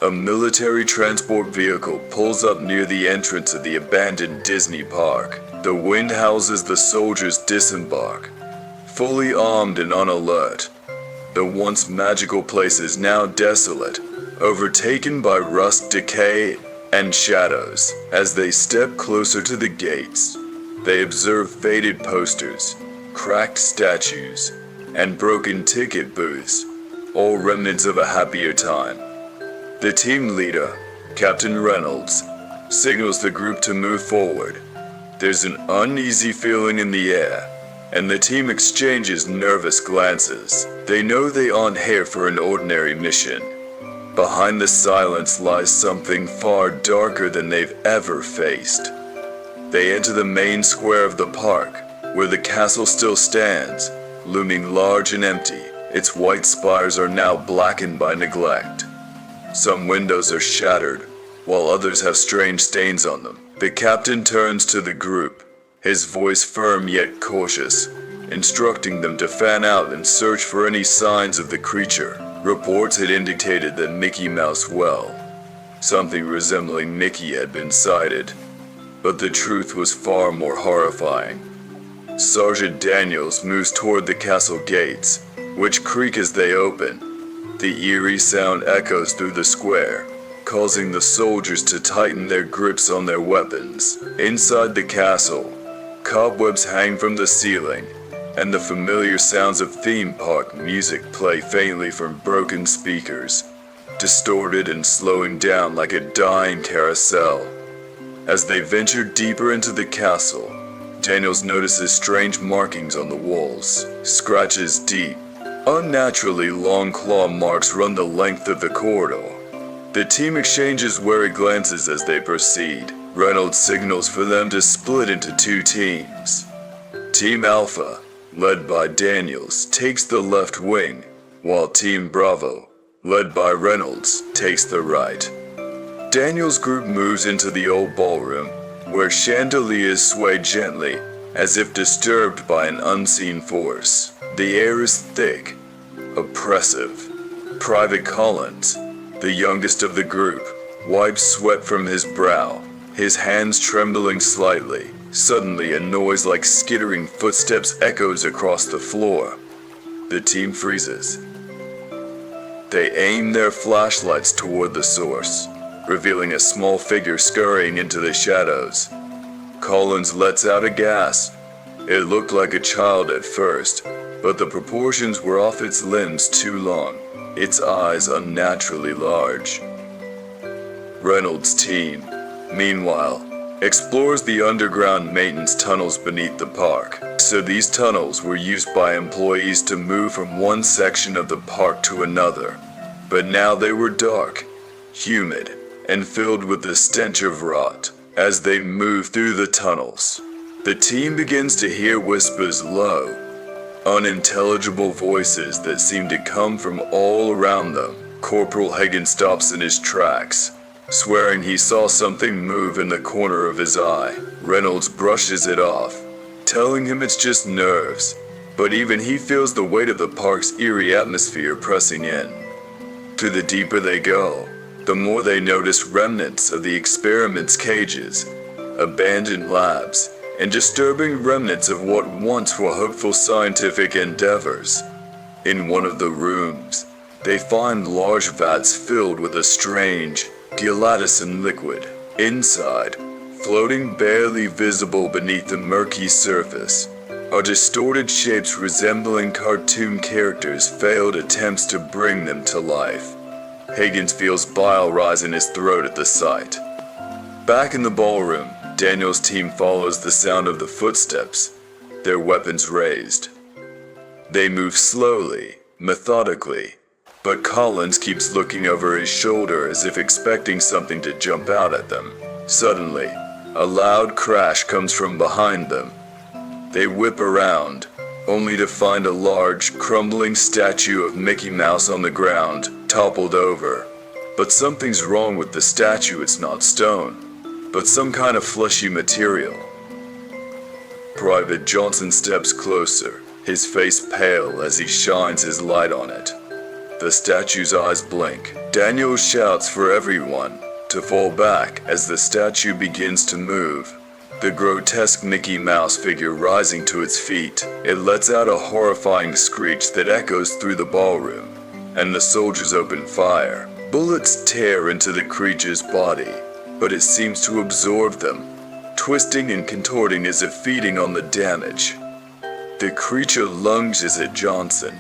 A military transport vehicle pulls up near the entrance of the abandoned DisneyPark. The wind howls the soldiers disembark, fully armed and on alert. The once magical place is now desolate, overtaken by rust, decay, and shadows. As they step closer to the gates, they observe faded posters, cracked statues, and broken ticket booths, all remnants of a happier time. The team leader, Captain Reynolds, signals the group to move forward. There's an uneasy feeling in the air, and the team exchanges nervous glances. They know they aren't here for an ordinary mission. Behind the silence lies something far darker than they've ever faced. They enter the main square of the park, where the castle still stands, looming large and empty. Its white spires are now blackened by neglect. Some windows are shattered, while others have strange stains on them. The captain turns to the group, his voice firm yet cautious, instructing them to fan out and search for any signs of the creature. Reports had indicated that Mickey Mouse something resembling Mickey, had been sighted. But the truth was far more horrifying. Sergeant Daniels moves toward the castle gates, which creak as they open. The eerie sound echoes through the square, causing the soldiers to tighten their grips on their weapons. Inside the castle, cobwebs hang from the ceiling, and the familiar sounds of theme park music play faintly from broken speakers, distorted and slowing down like a dying carousel. As they venture deeper into the castle, Daniels notices strange markings on the walls. Scratches deep, unnaturally long claw marks run the length of the corridor. The team exchanges wary glances as they proceed. Reynolds signals for them to split into two teams. Team Alpha, led by Daniels, takes the left wing, while Team Bravo, led by Reynolds, takes the right. Daniels' group moves into the old ballroom, where chandeliers sway gently, as if disturbed by an unseen force. The air is thick, oppressive. Private Collins, the youngest of the group, wipes sweat from his brow, his hands trembling slightly. Suddenly, a noise like skittering footsteps echoes across the floor. The team freezes. They aim their flashlights toward the source, revealing a small figure scurrying into the shadows. Collins lets out a gasp. It looked like a child at first, but the proportions were off. Its limbs too long, its eyes unnaturally large. Reynolds' team, meanwhile, explores the underground maintenance tunnels beneath the park. So these tunnels were used by employees to move from one section of the park to another. But now they were dark, humid, and filled with the stench of rot. As they move through the tunnels, the team begins to hear whispers, low, unintelligible voices that seem to come from all around them. Corporal Hagen stops in his tracks, swearing he saw something move in the corner of his eye. Reynolds brushes it off, telling him it's just nerves, but even he feels the weight of the park's eerie atmosphere pressing in. To the deeper they go, the more they notice remnants of the experiment's cages, abandoned labs, and disturbing remnants of what once were hopeful scientific endeavors. In one of the rooms, they find large vats filled with a strange, gelatinous liquid. Inside, floating barely visible beneath the murky surface, are distorted shapes resembling cartoon characters' failed attempts to bring them to life. Higgins feels bile rise in his throat at the sight. Back in the ballroom, Daniel's team follows the sound of the footsteps, their weapons raised. They move slowly, methodically, but Collins keeps looking over his shoulder as if expecting something to jump out at them. Suddenly, a loud crash comes from behind them. They whip around, only to find a large, crumbling statue of Mickey Mouse on the ground, toppled over. But something's wrong with the statue. It's not stone, but some kind of fleshy material. Private Johnson steps closer, his face pale as he shines his light on it. The statue's eyes blink. Daniel shouts for everyone to fall back as the statue begins to move. The grotesque Mickey Mouse figure rising to its feet, it lets out a horrifying screech that echoes through the ballroom, and the soldiers open fire. Bullets tear into the creature's body, but it seems to absorb them, twisting and contorting as if feeding on the damage. The creature lunges at Johnson,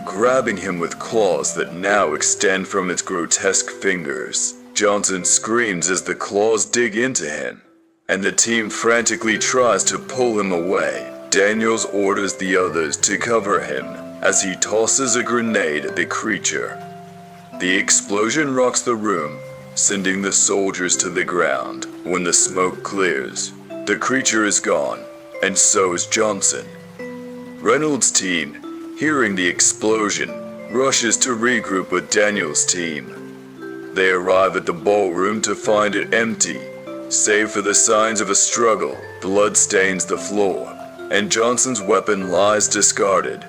grabbing him with claws that now extend from its grotesque fingers. Johnson screams as the claws dig into him, and the team frantically tries to pull him away. Daniels orders the others to cover him as he tosses a grenade at the creature. The explosion rocks the room, sending the soldiers to the ground. When the smoke clears, the creature is gone, and so is Johnson. Reynolds' team, hearing the explosion, rushes to regroup with Daniels' team. They arrive at the ballroom to find it empty, save for the signs of a struggle. Blood stains the floor, and Johnson's weapon lies discarded.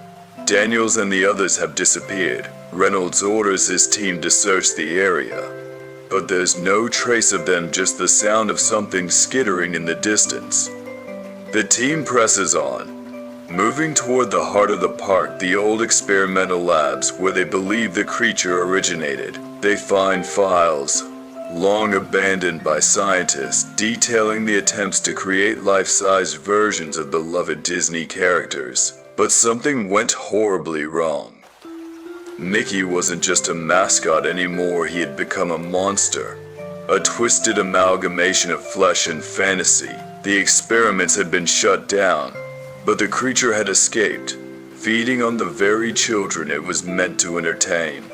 Daniels and the others have disappeared. Reynolds orders his team to search the area, but there's no trace of them, just the sound of something skittering in the distance. The team presses on, moving toward the heart of the park, the old experimental labs where they believe the creature originated. They find files, long abandoned by scientists, detailing the attempts to create life-size versions of beloved Disney characters. But something went horribly wrong. Mickey wasn't just a mascot anymore, he had become a monster, a twisted amalgamation of flesh and fantasy. The experiments had been shut down, but the creature had escaped, feeding on the very children it was meant to entertain.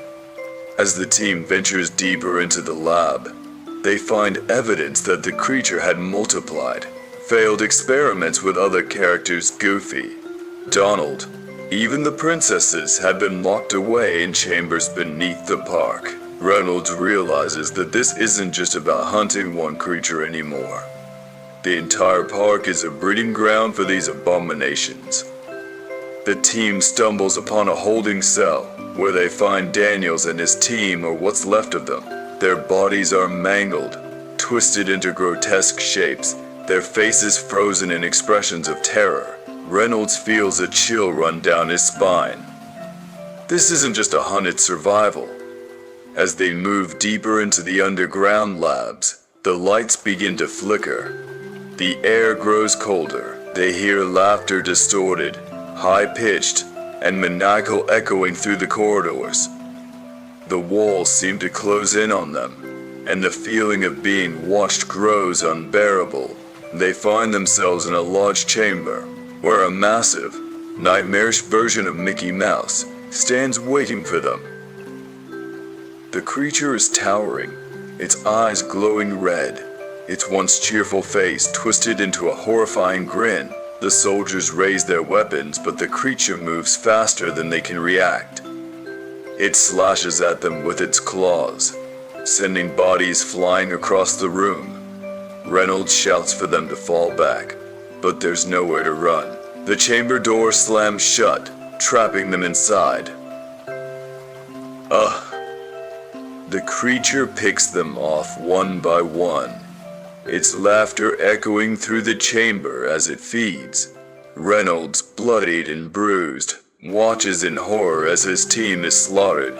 As the team ventures deeper into the lab, they find evidence that the creature had multiplied. Failed experiments with other characters, Goofy, Donald, even the princesses, had been locked away in chambers beneath the park. Reynolds realizes that this isn't just about hunting one creature anymore. The entire park is a breeding ground for these abominations. The team stumbles upon a holding cell, where they find Daniels and his team, or what's left of them. Their bodies are mangled, twisted into grotesque shapes, their faces frozen in expressions of terror. Reynolds feels a chill run down his spine. This isn't just a hunt, it's survival. As they move deeper into the underground labs, the lights begin to flicker. The air grows colder. They hear laughter, distorted, high-pitched, and maniacal, echoing through the corridors. The walls seem to close in on them, and the feeling of being watched grows unbearable. They find themselves in a large chamber, where a massive, nightmarish version of Mickey Mouse stands waiting for them. The creature is towering, its eyes glowing red, its once cheerful face twisted into a horrifying grin. The soldiers raise their weapons, but the creature moves faster than they can react. It slashes at them with its claws, sending bodies flying across the room. Reynolds shouts for them to fall back, but there's nowhere to run. The chamber door slams shut, trapping them inside. The creature picks them off one by one, its laughter echoing through the chamber as it feeds. Reynolds, bloodied and bruised, watches in horror as his team is slaughtered.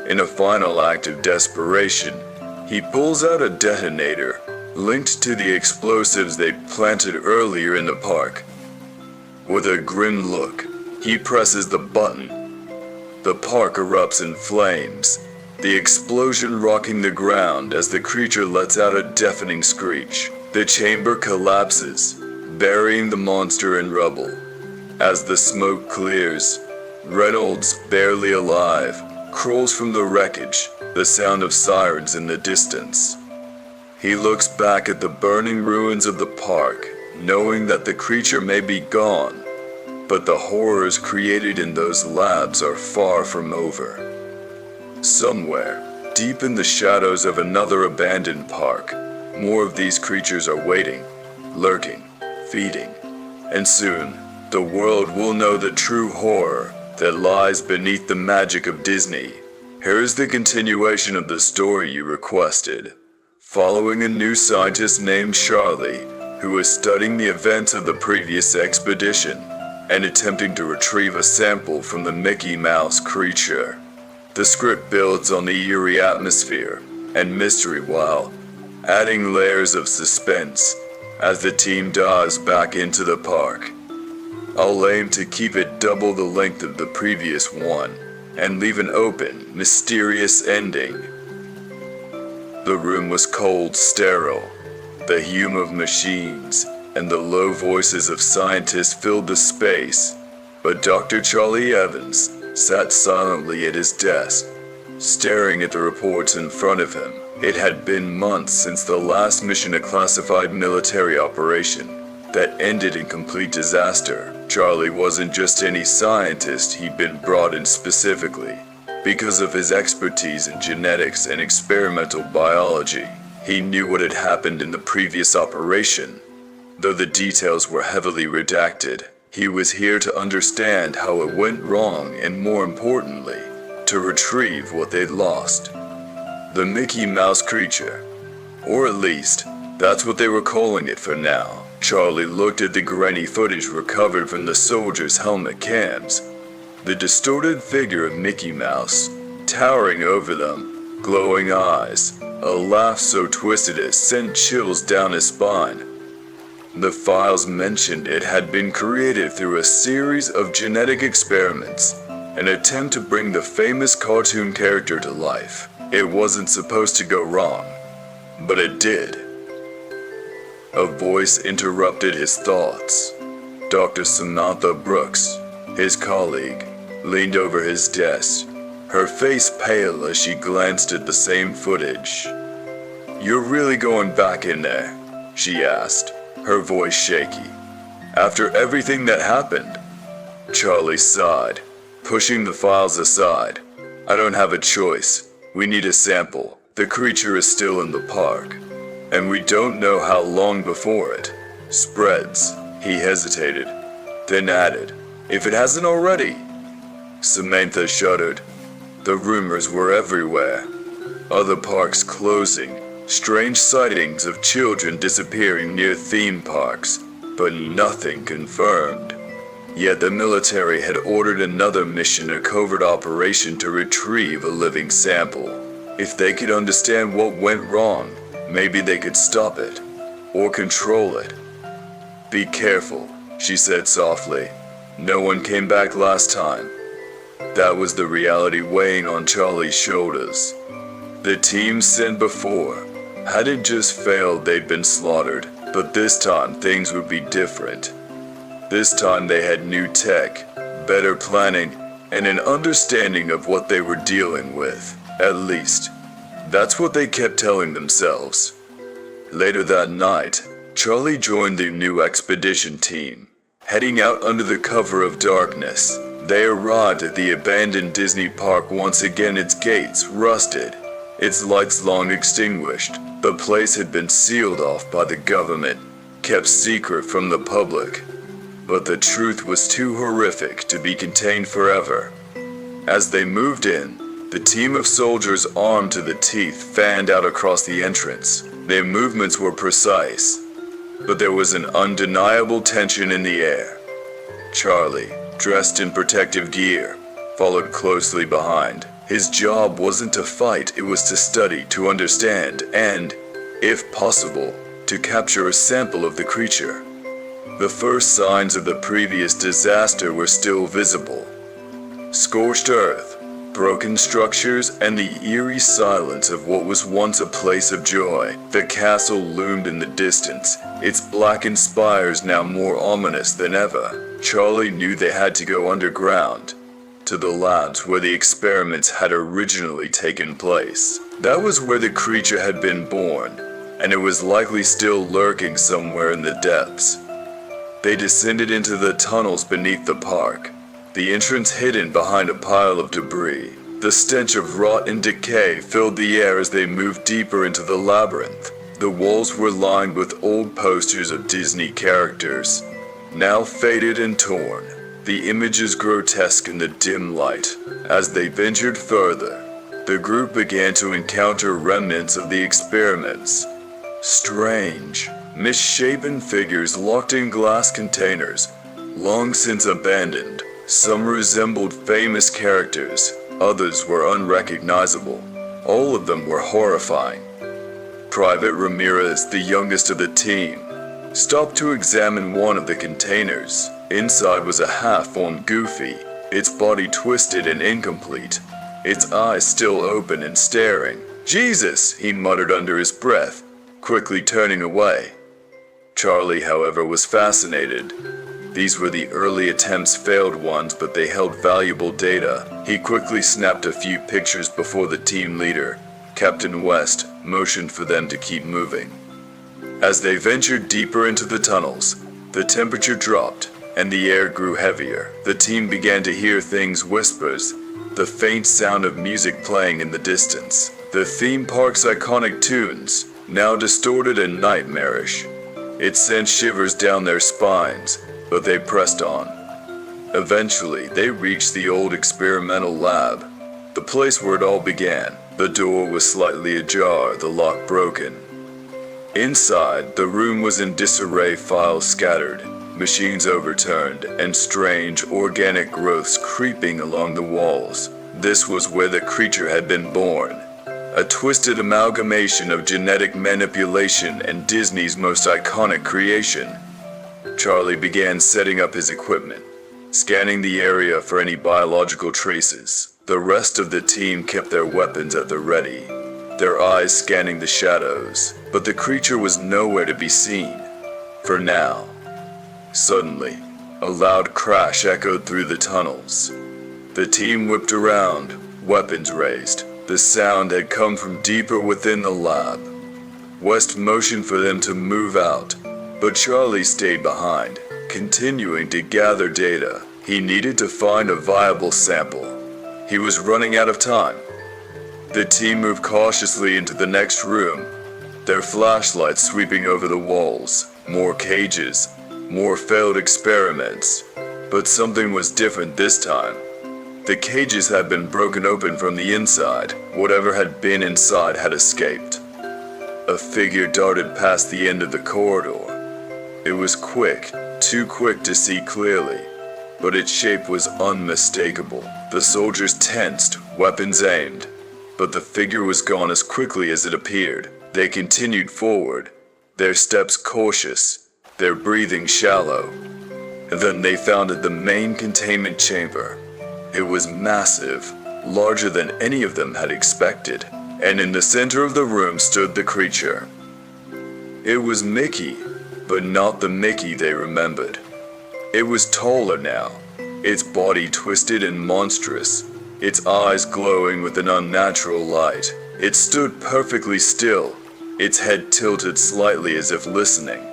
In a final act of desperation, he pulls out a detonator linked to the explosives they planted earlier in the park. With a grim look, he presses the button. The park erupts in flames, the explosion rocking the ground as the creature lets out a deafening screech. The chamber collapses, burying the monster in rubble. As the smoke clears, Reynolds, barely alive, crawls from the wreckage, the sound of sirens in the distance. He looks back at the burning ruins of the park, knowing that the creature may be gone, but the horrors created in those labs are far from over. Somewhere, deep in the shadows of another abandoned park, more of these creatures are waiting, lurking, feeding, and soon, the world will know the true horror that lies beneath the magic of Disney. Here is the continuation of the story you requested. Following a new scientist named Charlie, who was studying the events of the previous expedition and attempting to retrieve a sample from the Mickey Mouse creature. The script builds on the eerie atmosphere and mystery while adding layers of suspense as the team dives back into the park. I'll aim to keep it double the length of the previous one and leave an open, mysterious ending. The room was cold, sterile. The hum of machines and the low voices of scientists filled the space, but Dr. Charlie Evans sat silently at his desk, staring at the reports in front of him. It had been months since the last mission, a classified military operation that ended in complete disaster. Charlie wasn't just any scientist, he'd been brought in specifically because of his expertise in genetics and experimental biology. He knew what had happened in the previous operation. Though the details were heavily redacted, he was here to understand how it went wrong and, more importantly, to retrieve what they'd lost. The Mickey Mouse creature. Or at least, that's what they were calling it for now. Charlie looked at the grainy footage recovered from the soldiers' helmet cams. The distorted figure of Mickey Mouse, towering over them, glowing eyes, a laugh so twisted it sent chills down his spine. The files mentioned it had been created through a series of genetic experiments, an attempt to bring the famous cartoon character to life. It wasn't supposed to go wrong, but it did. A voice interrupted his thoughts. Dr. Samantha Brooks, his colleague, leaned over his desk, her face pale as she glanced at the same footage. "You're really going back in there?" she asked, her voice shaky. "After everything that happened?" Charlie sighed, pushing the files aside. "I don't have a choice. We need a sample. The creature is still in the park, and we don't know how long before it spreads." He hesitated, then added, "If it hasn't already." Samantha shuddered. The rumors were everywhere. Other parks closing, strange sightings of children disappearing near theme parks, but nothing confirmed. Yet the military had ordered another mission, a covert operation to retrieve a living sample. If they could understand what went wrong, maybe they could stop it, or control it. "Be careful," she said softly. "No one came back last time." That was the reality weighing on Charlie's shoulders. The team sent before hadn't just failed, they'd been slaughtered, but this time things would be different. This time they had new tech, better planning, and an understanding of what they were dealing with. At least, that's what they kept telling themselves. Later that night, Charlie joined the new expedition team, heading out under the cover of darkness. They arrived at the abandoned Disney Park once again, its gates rusted, its lights long extinguished. The place had been sealed off by the government, kept secret from the public. But the truth was too horrific to be contained forever. As they moved in, the team of soldiers armed to the teeth fanned out across the entrance. Their movements were precise, but there was an undeniable tension in the air. Charlie, dressed in protective gear, followed closely behind. His job wasn't to fight, it was to study, to understand, and, if possible, to capture a sample of the creature. The first signs of the previous disaster were still visible. Scorched earth, broken structures, and the eerie silence of what was once a place of joy. The castle loomed in the distance, its blackened spires now more ominous than ever. Charlie knew they had to go underground, to the labs where the experiments had originally taken place. That was where the creature had been born, and it was likely still lurking somewhere in the depths. They descended into the tunnels beneath the park, the entrance hidden behind a pile of debris. The stench of rot and decay filled the air as they moved deeper into the labyrinth. The walls were lined with old posters of Disney characters, now faded and torn, the images grotesque in the dim light. As they ventured further, the group began to encounter remnants of the experiments. Strange, misshapen figures locked in glass containers, long since abandoned. Some resembled famous characters, others were unrecognizable. All of them were horrifying. Private Ramirez, the youngest of the team, stopped to examine one of the containers. Inside was a half-formed Goofy, its body twisted and incomplete, its eyes still open and staring. "Jesus!" he muttered under his breath, quickly turning away. Charlie, however, was fascinated. These were the early attempts, failed ones, but they held valuable data. He quickly snapped a few pictures before the team leader, Captain West, motioned for them to keep moving. As they ventured deeper into the tunnels, the temperature dropped and the air grew heavier. The team began to hear things, whispers, the faint sound of music playing in the distance. The theme park's iconic tunes, now distorted and nightmarish. It sent shivers down their spines, but they pressed on. Eventually, they reached the old experimental lab, the place where it all began. The door was slightly ajar, the lock broken. Inside, the room was in disarray, files scattered, machines overturned, and strange organic growths creeping along the walls. This was where the creature had been born, a twisted amalgamation of genetic manipulation and Disney's most iconic creation. Charlie began setting up his equipment, scanning the area for any biological traces. The rest of the team kept their weapons at the ready, their eyes scanning the shadows, but the creature was nowhere to be seen, for now. Suddenly, a loud crash echoed through the tunnels. The team whipped around, weapons raised. The sound had come from deeper within the lab. West motioned for them to move out, but Charlie stayed behind, continuing to gather data. He needed to find a viable sample. He was running out of time. The team moved cautiously into the next room, their flashlights sweeping over the walls. More cages, more failed experiments. But something was different this time. The cages had been broken open from the inside. Whatever had been inside had escaped. A figure darted past the end of the corridor. It was quick, too quick to see clearly, but its shape was unmistakable. The soldiers tensed, weapons aimed, but the figure was gone as quickly as it appeared. They continued forward, their steps cautious, their breathing shallow. Then they found the main containment chamber. It was massive, larger than any of them had expected, and in the center of the room stood the creature. It was Mickey, but not the Mickey they remembered. It was taller now, its body twisted and monstrous, its eyes glowing with an unnatural light. It stood perfectly still, its head tilted slightly as if listening.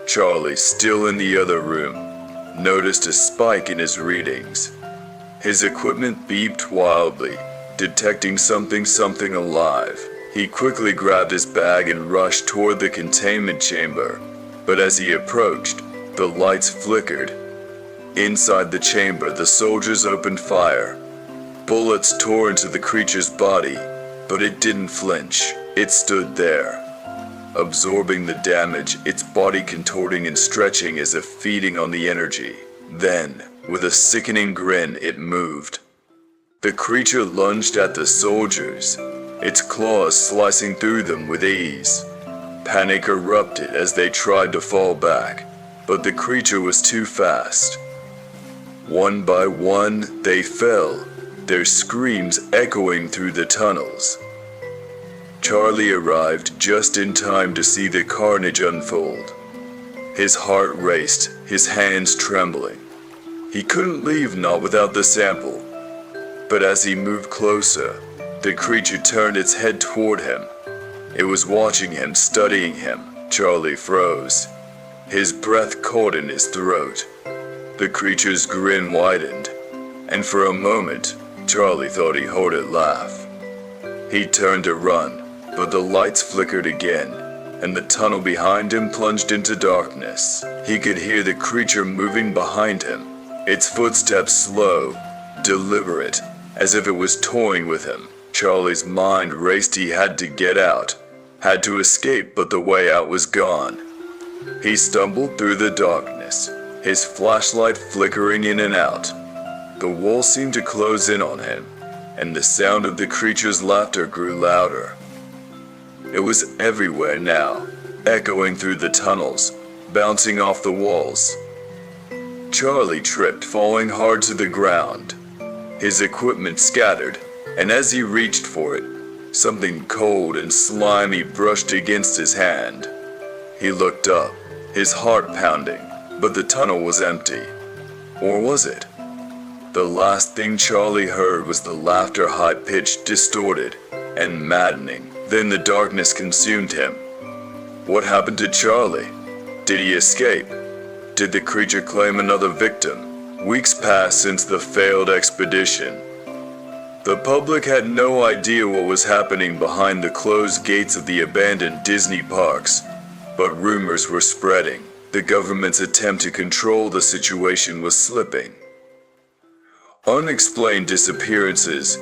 Charlie, still in the other room, noticed a spike in his readings. His equipment beeped wildly, detecting something alive. He quickly grabbed his bag and rushed toward the containment chamber, but as he approached, the lights flickered. Inside the chamber, the soldiers opened fire. Bullets tore into the creature's body, but it didn't flinch. It stood there, absorbing the damage, its body contorting and stretching as if feeding on the energy. Then, with a sickening grin, it moved. The creature lunged at the soldiers, its claws slicing through them with ease. Panic erupted as they tried to fall back, but the creature was too fast. One by one, they fell, their screams echoing through the tunnels. Charlie arrived just in time to see the carnage unfold. His heart raced, his hands trembling. He couldn't leave, not without the sample. But as he moved closer, the creature turned its head toward him. It was watching him, studying him. Charlie froze. His breath caught in his throat. The creature's grin widened, and for a moment, Charlie thought he heard it laugh. He turned to run, but the lights flickered again, and the tunnel behind him plunged into darkness. He could hear the creature moving behind him, its footsteps slow, deliberate, as if it was toying with him. Charlie's mind raced. He had to get out, had to escape, but the way out was gone. He stumbled through the darkness, his flashlight flickering in and out. The wall seemed to close in on him, and the sound of the creature's laughter grew louder. It was everywhere now, echoing through the tunnels, bouncing off the walls. Charlie tripped, falling hard to the ground. His equipment scattered, and as he reached for it, something cold and slimy brushed against his hand. He looked up, his heart pounding, but the tunnel was empty. Or was it? The last thing Charlie heard was the laughter, high-pitched, distorted, and maddening. Then the darkness consumed him. What happened to Charlie? Did he escape? Did the creature claim another victim? Weeks passed since the failed expedition. The public had no idea what was happening behind the closed gates of the abandoned Disney parks, but rumors were spreading. The government's attempt to control the situation was slipping. Unexplained disappearances,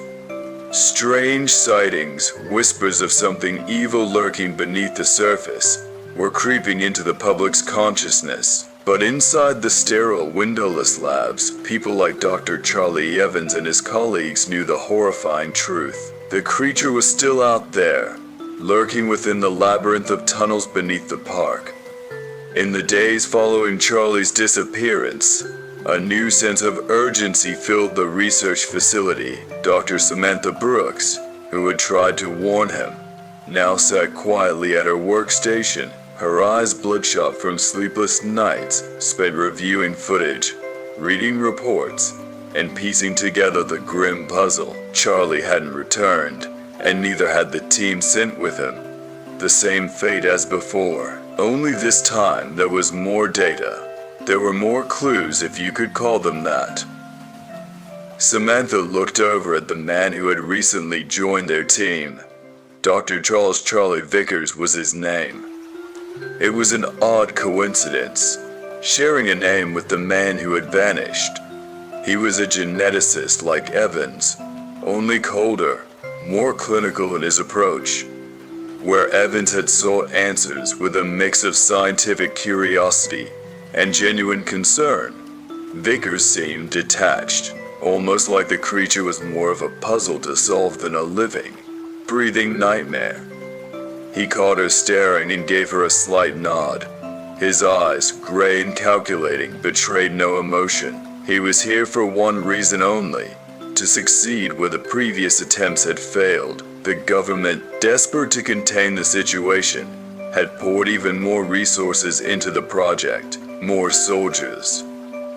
strange sightings, whispers of something evil lurking beneath the surface were creeping into the public's consciousness. But inside the sterile, windowless labs, people like Dr. Charlie Evans and his colleagues knew the horrifying truth. The creature was still out there, lurking within the labyrinth of tunnels beneath the park. In the days following Charlie's disappearance, a new sense of urgency filled the research facility. Dr. Samantha Brooks, who had tried to warn him, now sat quietly at her workstation, her eyes bloodshot from sleepless nights spent reviewing footage, reading reports, and piecing together the grim puzzle. Charlie hadn't returned, and neither had the team sent with him. The same fate as before, only this time there was more data. There were more clues, if you could call them that. Samantha looked over at the man who had recently joined their team. Dr. Charlie Vickers was his name. It was an odd coincidence, sharing a name with the man who had vanished. He was a geneticist like Evans, only colder, more clinical in his approach. Where Evans had sought answers with a mix of scientific curiosity and genuine concern, Vickers seemed detached, almost like the creature was more of a puzzle to solve than a living, breathing nightmare. He caught her staring and gave her a slight nod. His eyes, gray and calculating, betrayed no emotion. He was here for one reason only: to succeed where the previous attempts had failed. The government, desperate to contain the situation, had poured even more resources into the project. More soldiers,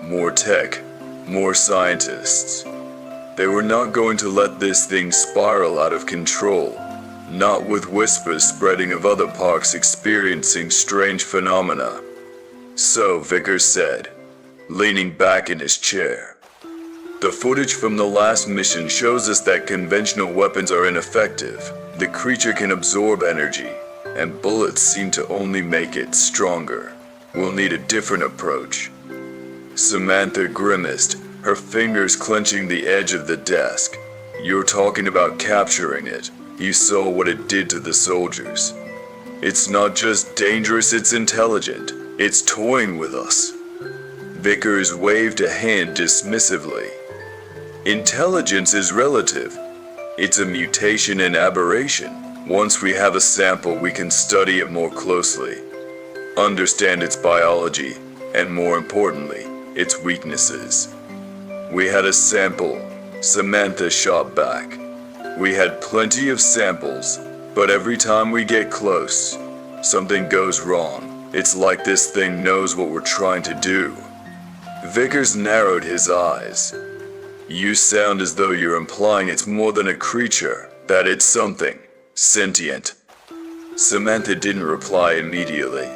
more tech, more scientists. They were not going to let this thing spiral out of control, not with whispers spreading of other parks experiencing strange phenomena. So, Vickers said, leaning back in his chair, the footage from the last mission shows us that conventional weapons are ineffective. The creature can absorb energy, and bullets seem to only make it stronger. We'll need a different approach. Samantha grimaced, her fingers clenching the edge of the desk. You're talking about capturing it. You saw what it did to the soldiers. It's not just dangerous, it's intelligent. It's toying with us. Vickers waved a hand dismissively. Intelligence is relative. It's a mutation and aberration. Once we have a sample, we can study it more closely, understand its biology, and more importantly, its weaknesses. We had a sample, Samantha shot back. We had plenty of samples, but every time we get close, something goes wrong. It's like this thing knows what we're trying to do. Vickers narrowed his eyes. You sound as though you're implying it's more than a creature, that it's something sentient. Samantha didn't reply immediately.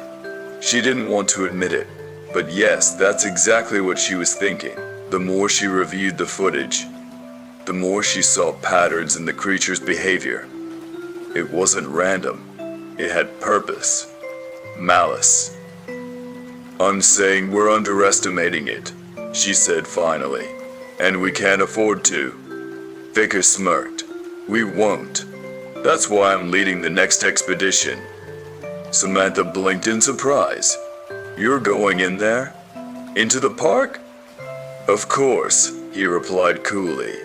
She didn't want to admit it, but yes, that's exactly what she was thinking. The more she reviewed the footage, the more she saw patterns in the creature's behavior. It wasn't random. It had purpose, malice. I'm saying we're underestimating it, she said finally, and we can't afford to. Vickers smirked. We won't. That's why I'm leading the next expedition." Samantha blinked in surprise. "You're going in there? Into the park?" "Of course," he replied coolly.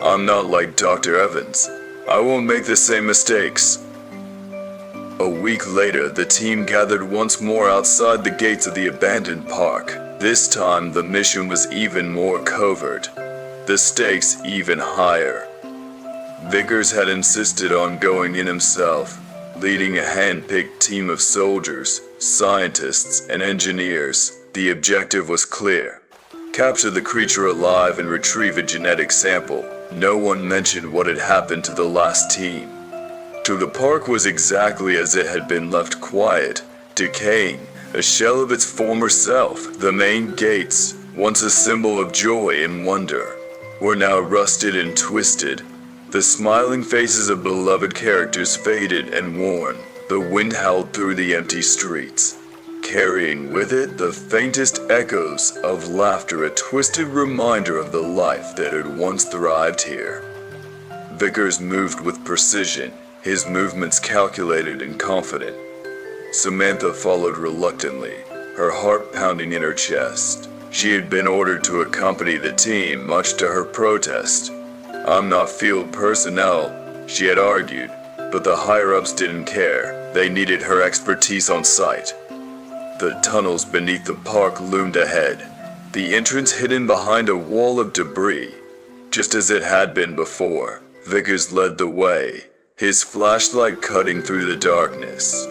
"I'm not like Dr. Evans. I won't make the same mistakes." A week later, the team gathered once more outside the gates of the abandoned park. This time, the mission was even more covert, the stakes even higher. Vickers had insisted on going in himself, leading a hand-picked team of soldiers, scientists, and engineers. The objective was clear: capture the creature alive and retrieve a genetic sample. No one mentioned what had happened to the last team. The park was exactly as it had been left, quiet, decaying, a shell of its former self. The main gates, once a symbol of joy and wonder, were now rusted and twisted. The smiling faces of beloved characters faded and worn. The wind howled through the empty streets, carrying with it the faintest echoes of laughter, a twisted reminder of the life that had once thrived here. Vickers moved with precision, his movements calculated and confident. Samantha followed reluctantly, her heart pounding in her chest. She had been ordered to accompany the team, much to her protest. "I'm not field personnel," she had argued, but the higher-ups didn't care. They needed her expertise on site. The tunnels beneath the park loomed ahead, the entrance hidden behind a wall of debris, just as it had been before. Vickers led the way, his flashlight cutting through the darkness.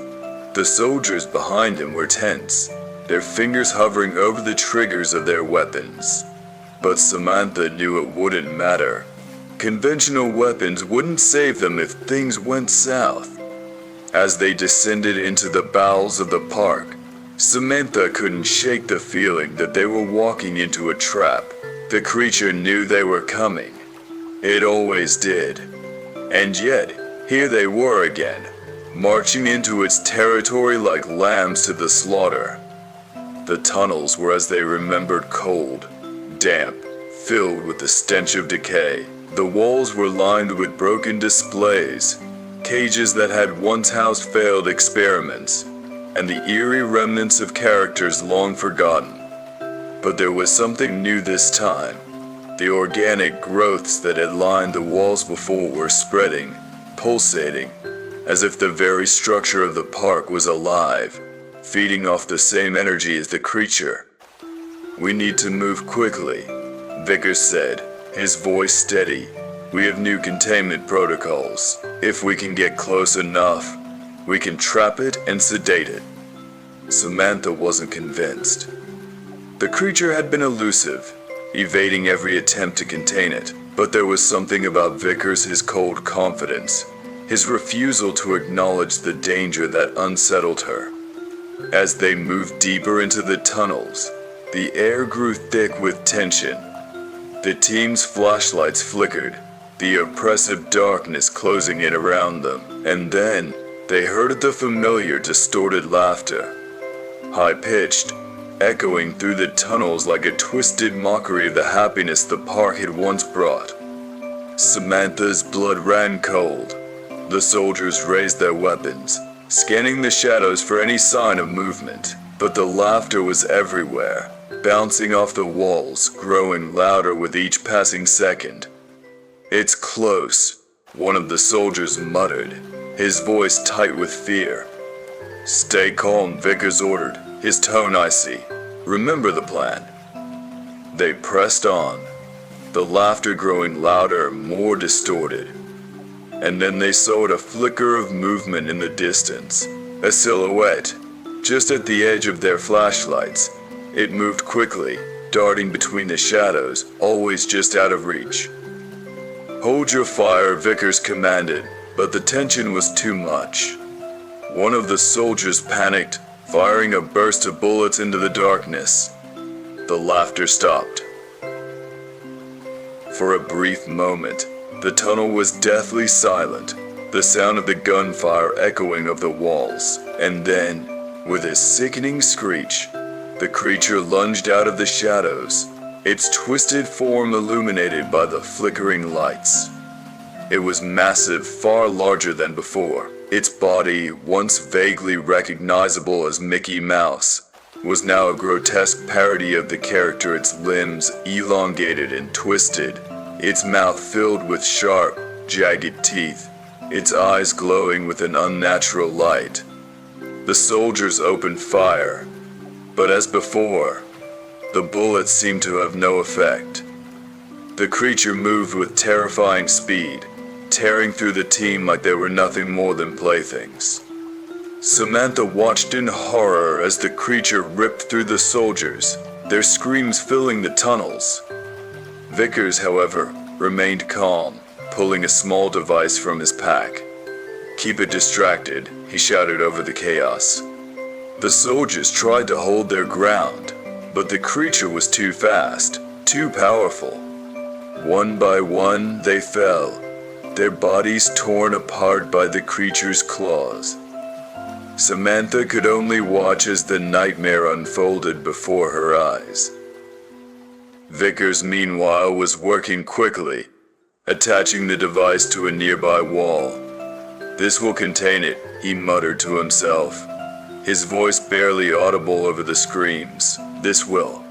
The soldiers behind him were tense, their fingers hovering over the triggers of their weapons. But Samantha knew it wouldn't matter. Conventional weapons wouldn't save them if things went south. As they descended into the bowels of the park, Samantha couldn't shake the feeling that they were walking into a trap. The creature knew they were coming. It always did. And yet, here they were again, marching into its territory like lambs to the slaughter. The tunnels were, as they remembered, cold, damp, filled with the stench of decay. The walls were lined with broken displays, cages that had once housed failed experiments, and the eerie remnants of characters long forgotten. But there was something new this time. The organic growths that had lined the walls before were spreading, pulsating, as if the very structure of the park was alive, feeding off the same energy as the creature. "We need to move quickly," Vickers said, his voice steady. "We have new containment protocols. If we can get close enough, we can trap it and sedate it." Samantha wasn't convinced. The creature had been elusive, evading every attempt to contain it, but there was something about Vickers, his cold confidence, his refusal to acknowledge the danger that unsettled her. As they moved deeper into the tunnels, the air grew thick with tension. The team's flashlights flickered, the oppressive darkness closing in around them, and then they heard the familiar distorted laughter, high-pitched, echoing through the tunnels like a twisted mockery of the happiness the park had once brought. Samantha's blood ran cold. The soldiers raised their weapons, scanning the shadows for any sign of movement, but the laughter was everywhere, bouncing off the walls, growing louder with each passing second. "It's close," one of the soldiers muttered, his voice tight with fear. "Stay calm," Vickers ordered, his tone icy. "Remember the plan." They pressed on, the laughter growing louder, more distorted. And then they saw a flicker of movement in the distance, a silhouette, just at the edge of their flashlights. It moved quickly, darting between the shadows, always just out of reach. "Hold your fire," Vickers commanded, but the tension was too much. One of the soldiers panicked, firing a burst of bullets into the darkness. The laughter stopped. For a brief moment, the tunnel was deathly silent, the sound of the gunfire echoing of the walls. And then, with a sickening screech, the creature lunged out of the shadows, its twisted form illuminated by the flickering lights. It was massive, far larger than before. Its body, once vaguely recognizable as Mickey Mouse, was now a grotesque parody of the character, its limbs elongated and twisted, its mouth filled with sharp, jagged teeth, its eyes glowing with an unnatural light. The soldiers opened fire, but as before, the bullets seemed to have no effect. The creature moved with terrifying speed, tearing through the team like they were nothing more than playthings. Samantha watched in horror as the creature ripped through the soldiers, their screams filling the tunnels. Vickers, however, remained calm, pulling a small device from his pack. "Keep it distracted," he shouted over the chaos. The soldiers tried to hold their ground, but the creature was too fast, too powerful. One by one, they fell, their bodies torn apart by the creature's claws. Samantha could only watch as the nightmare unfolded before her eyes. Vickers, meanwhile, was working quickly, attaching the device to a nearby wall. "This will contain it," he muttered to himself, his voice barely audible over the screams. "This will."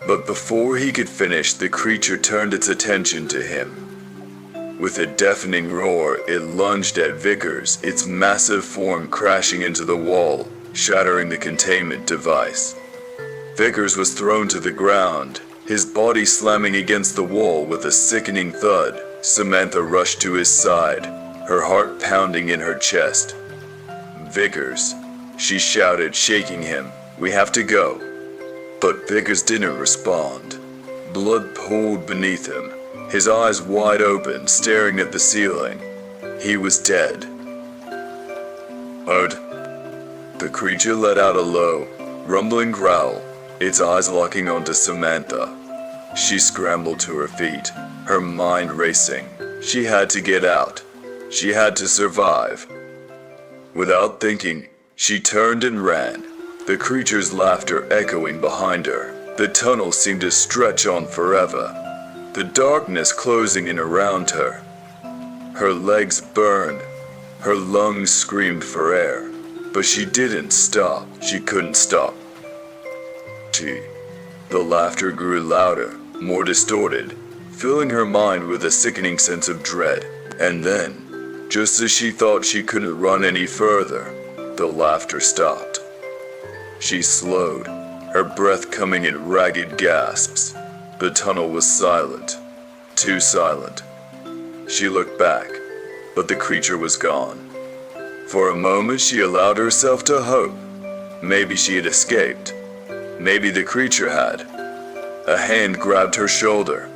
But before he could finish, the creature turned its attention to him. With a deafening roar, it lunged at Vickers, its massive form crashing into the wall, shattering the containment device. Vickers was thrown to the ground, his body slamming against the wall with a sickening thud. Samantha rushed to his side, her heart pounding in her chest. "Vickers," she shouted, shaking him, "we have to go." But Vickers didn't respond. Blood pooled beneath him, his eyes wide open, staring at the ceiling. He was dead. "Hurt." The creature let out a low, rumbling growl, its eyes locking onto Samantha. She scrambled to her feet, her mind racing. She had to get out. She had to survive. Without thinking, she turned and ran, the creature's laughter echoing behind her. The tunnel seemed to stretch on forever, the darkness closing in around her. Her legs burned, her lungs screamed for air, but she didn't stop. She couldn't stop. The laughter grew louder, more distorted, filling her mind with a sickening sense of dread. And then, just as she thought she couldn't run any further, the laughter stopped. She slowed, her breath coming in ragged gasps. The tunnel was silent, too silent. She looked back, but the creature was gone. For a moment she allowed herself to hope. Maybe she had escaped. Maybe the creature had. A hand grabbed her shoulder.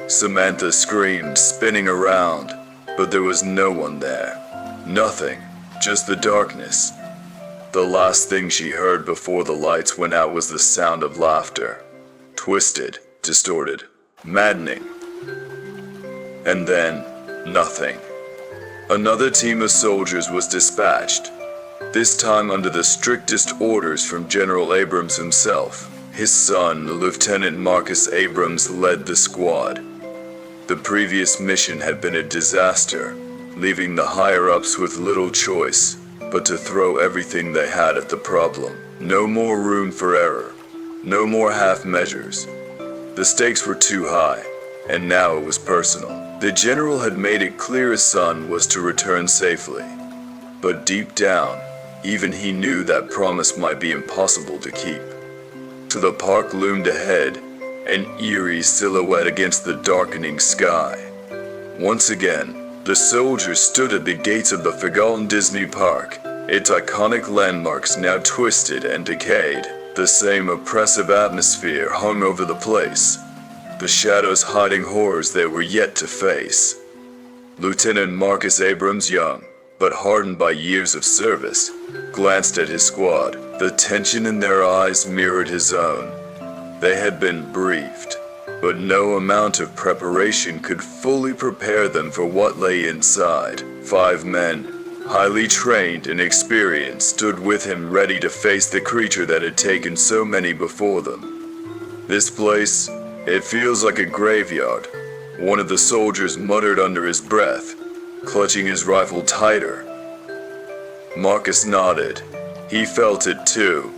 Samantha screamed, spinning around, but there was no one there. Nothing, just the darkness. The last thing she heard before the lights went out was the sound of laughter. Twisted, distorted, maddening. And then, nothing. Another team of soldiers was dispatched, this time under the strictest orders from General Abrams himself. His son, Lieutenant Marcus Abrams, led the squad. The previous mission had been a disaster, leaving the higher-ups with little choice but to throw everything they had at the problem. No more room for error. No more half measures. The stakes were too high, and now it was personal. The general had made it clear his son was to return safely. But deep down, even he knew that promise might be impossible to keep. To the park loomed ahead, an eerie silhouette against the darkening sky. Once again, the soldiers stood at the gates of the forgotten DisneyPark, its iconic landmarks now twisted and decayed. The same oppressive atmosphere hung over the place, the shadows hiding horrors they were yet to face. Lieutenant Marcus Abrams, young, but hardened by years of service, glanced at his squad. The tension in their eyes mirrored his own. They had been briefed, but no amount of preparation could fully prepare them for what lay inside. 5 men, highly trained and experienced, stood with him ready to face the creature that had taken so many before them. "This place, it feels like a graveyard," One of the soldiers muttered under his breath, clutching his rifle tighter. Marcus nodded. He felt it too.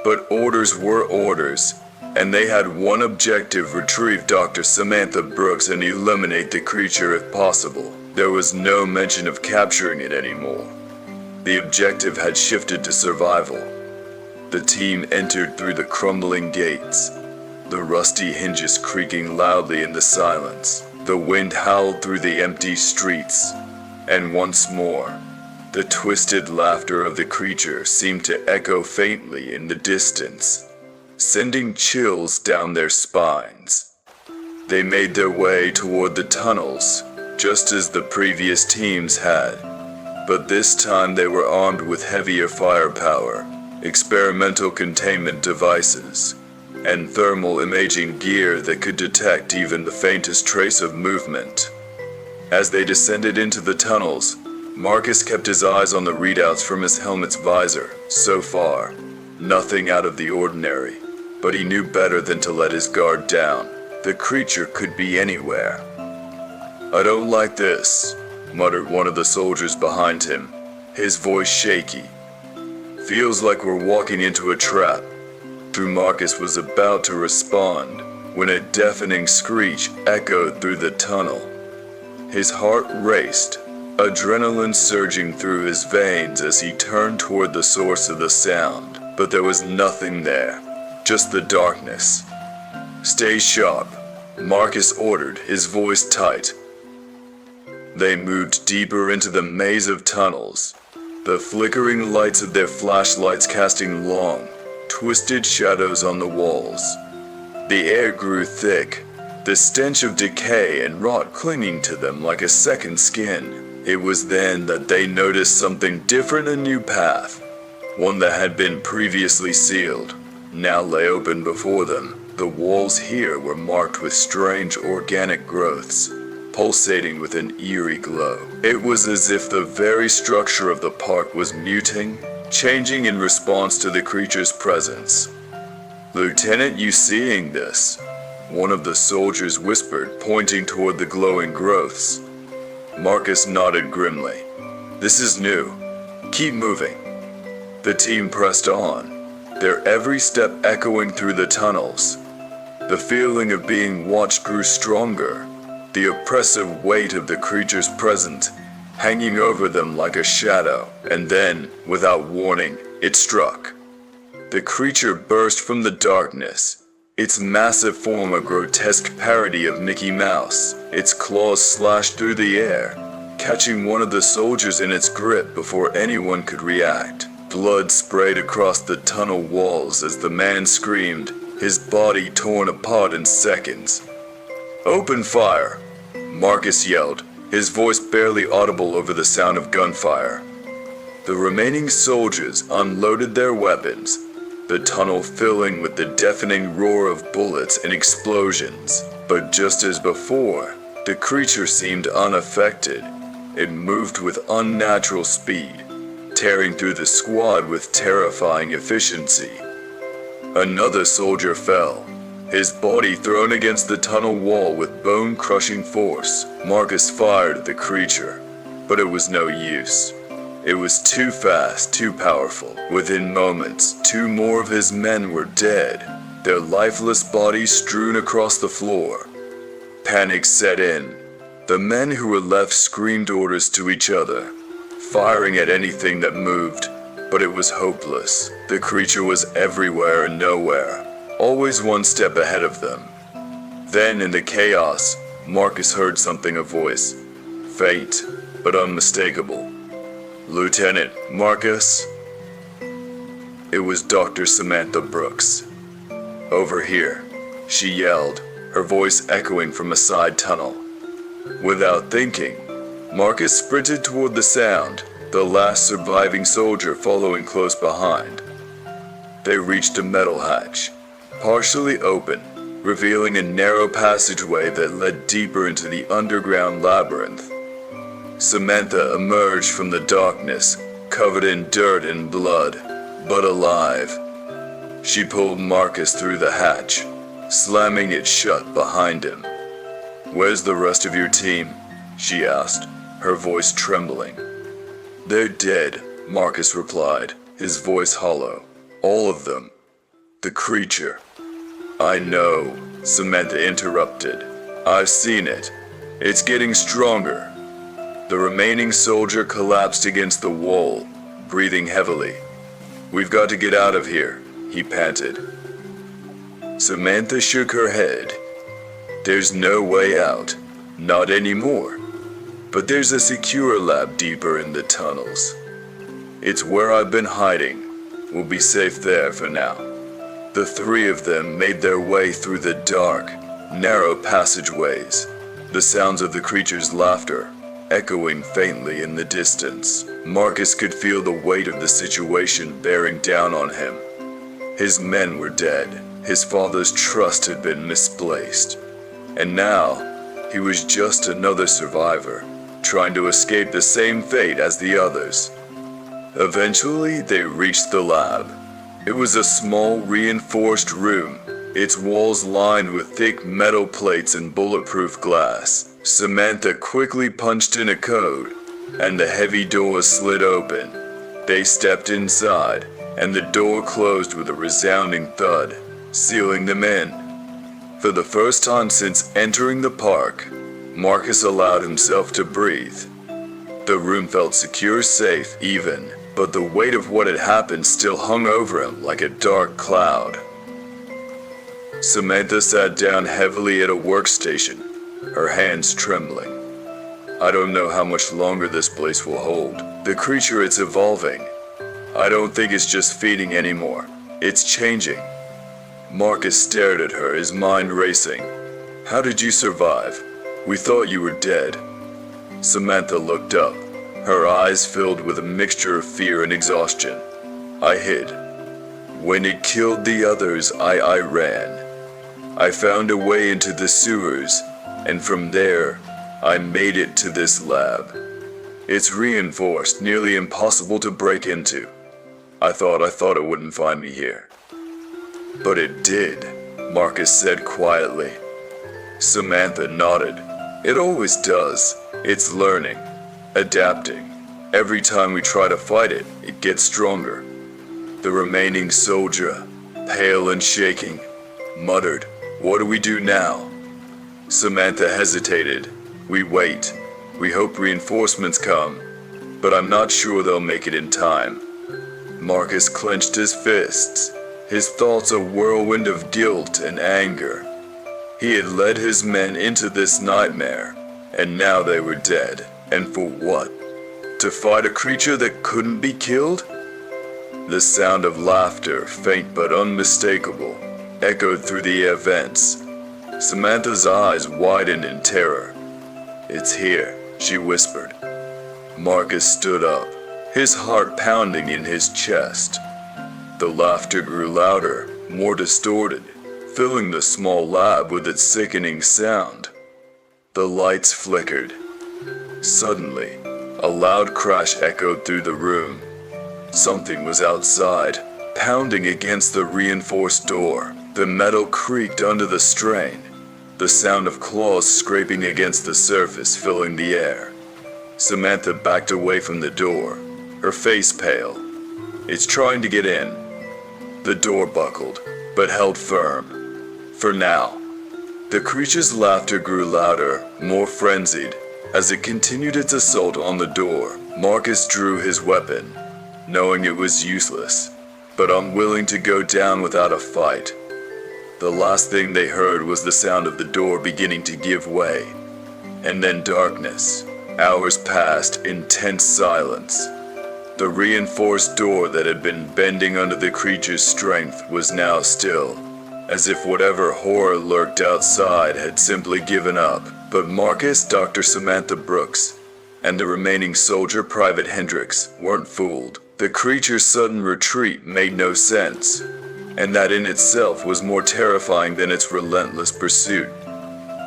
But orders were orders, and they had one objective: retrieve Dr. Samantha Brooks and eliminate the creature if possible. There was no mention of capturing it anymore. The objective had shifted to survival. The team entered through the crumbling gates, the rusty hinges creaking loudly in the silence. The wind howled through the empty streets, and once more, the twisted laughter of the creature seemed to echo faintly in the distance, sending chills down their spines. They made their way toward the tunnels, just as the previous teams had, but this time they were armed with heavier firepower, experimental containment devices, and thermal imaging gear that could detect even the faintest trace of movement. As they descended into the tunnels, Marcus kept his eyes on the readouts from his helmet's visor. So far, nothing out of the ordinary, but he knew better than to let his guard down. The creature could be anywhere. "I don't like this," muttered one of the soldiers behind him, his voice shaky. "Feels like we're walking into a trap." Marcus was about to respond when a deafening screech echoed through the tunnel. His heart raced, adrenaline surging through his veins as he turned toward the source of the sound. But there was nothing there, just the darkness. "Stay sharp," Marcus ordered, his voice tight. They moved deeper into the maze of tunnels, the flickering lights of their flashlights casting long, twisted shadows on the walls. The air grew thick, the stench of decay and rot clinging to them like a second skin. It was then that they noticed something different. A new path, one that had been previously sealed, now lay open before them. The walls here were marked with strange organic growths, pulsating with an eerie glow. It was as if the very structure of the park was muting, changing in response to the creature's presence. "Lieutenant, you seeing this?" one of the soldiers whispered, pointing toward the glowing growths. Marcus nodded grimly. "This is new. Keep moving." The team pressed on, their every step echoing through the tunnels. The feeling of being watched grew stronger, the oppressive weight of the creature's presence hanging over them like a shadow. And then, without warning, it struck. The creature burst from the darkness, its massive form a grotesque parody of Mickey Mouse. Its claws slashed through the air, catching one of the soldiers in its grip before anyone could react. Blood sprayed across the tunnel walls as the man screamed, his body torn apart in seconds. "Open fire!" Marcus yelled, his voice barely audible over the sound of gunfire. The remaining soldiers unloaded their weapons, the tunnel filling with the deafening roar of bullets and explosions. But just as before, the creature seemed unaffected. It moved with unnatural speed, tearing through the squad with terrifying efficiency. Another soldier fell, his body thrown against the tunnel wall with bone-crushing force. Marcus fired at the creature, but it was no use. It was too fast, too powerful. Within moments, 2 more of his men were dead, their lifeless bodies strewn across the floor. Panic set in. The men who were left screamed orders to each other, firing at anything that moved, but it was hopeless. The creature was everywhere and nowhere, always one step ahead of them. Then, in the chaos, Marcus heard something, a voice, faint but unmistakable. "Lieutenant Marcus?" It was Dr. Samantha Brooks. "Over here," she yelled, her voice echoing from a side tunnel. Without thinking, Marcus sprinted toward the sound, the last surviving soldier following close behind. They reached a metal hatch, partially open, revealing a narrow passageway that led deeper into the underground labyrinth. Samantha emerged from the darkness, covered in dirt and blood, but alive. She pulled Marcus through the hatch, slamming it shut behind him. "Where's the rest of your team?" she asked, her voice trembling. "They're dead," Marcus replied, his voice hollow. "All of them. The creature." "I know," Samantha interrupted. "I've seen it. It's getting stronger." The remaining soldier collapsed against the wall, breathing heavily. "We've got to get out of here," he panted. Samantha shook her head. "There's no way out. Not anymore. But there's a secure lab deeper in the tunnels. It's where I've been hiding. We'll be safe there for now." The three of them made their way through the dark, narrow passageways, the sounds of the creature's laughter echoing faintly in the distance. Marcus could feel the weight of the situation bearing down on him. His men were dead. His father's trust had been misplaced. And now, he was just another survivor, trying to escape the same fate as the others. Eventually, they reached the lab. It was a small, reinforced room, its walls lined with thick metal plates and bulletproof glass. Samantha quickly punched in a code, and the heavy door slid open. They stepped inside, and the door closed with a resounding thud, sealing them in. For the first time since entering the park, Marcus allowed himself to breathe. The room felt secure, safe, even, but the weight of what had happened still hung over him like a dark cloud. Samantha sat down heavily at a workstation, her hands trembling. "I don't know how much longer this place will hold. The creature, it's evolving. I don't think it's just feeding anymore. It's changing." Marcus stared at her, his mind racing. "How did you survive? We thought you were dead." Samantha looked up, her eyes filled with a mixture of fear and exhaustion. "I hid. When it killed the others, I ran. I found a way into the sewers, and from there, I made it to this lab. It's reinforced, nearly impossible to break into. I thought it wouldn't find me here." "But it did," Marcus said quietly. Samantha nodded. "It always does. It's learning, adapting. Every time we try to fight it, it gets stronger." The remaining soldier, pale and shaking, muttered, "What do we do now?" Samantha hesitated. "We wait. We hope reinforcements come, but I'm not sure they'll make it in time." Marcus clenched his fists, his thoughts a whirlwind of guilt and anger. He had led his men into this nightmare, and now they were dead. And for what? To fight a creature that couldn't be killed? The sound of laughter, faint but unmistakable, echoed through the air vents. Samantha's eyes widened in terror. "It's here," she whispered. Marcus stood up, his heart pounding in his chest. The laughter grew louder, more distorted, filling the small lab with its sickening sound. The lights flickered. Suddenly, a loud crash echoed through the room. Something was outside, pounding against the reinforced door. The metal creaked under the strain, the sound of claws scraping against the surface filling the air. Samantha backed away from the door, her face pale. "It's trying to get in." The door buckled, but held firm. For now. The creature's laughter grew louder, more frenzied. As it continued its assault on the door, Marcus drew his weapon, knowing it was useless, but unwilling to go down without a fight. The last thing they heard was the sound of the door beginning to give way, and then darkness. Hours passed in tense silence. The reinforced door that had been bending under the creature's strength was now still, as if whatever horror lurked outside had simply given up. But Marcus, Dr. Samantha Brooks, and the remaining soldier, Private Hendricks, weren't fooled. The creature's sudden retreat made no sense, and that in itself was more terrifying than its relentless pursuit.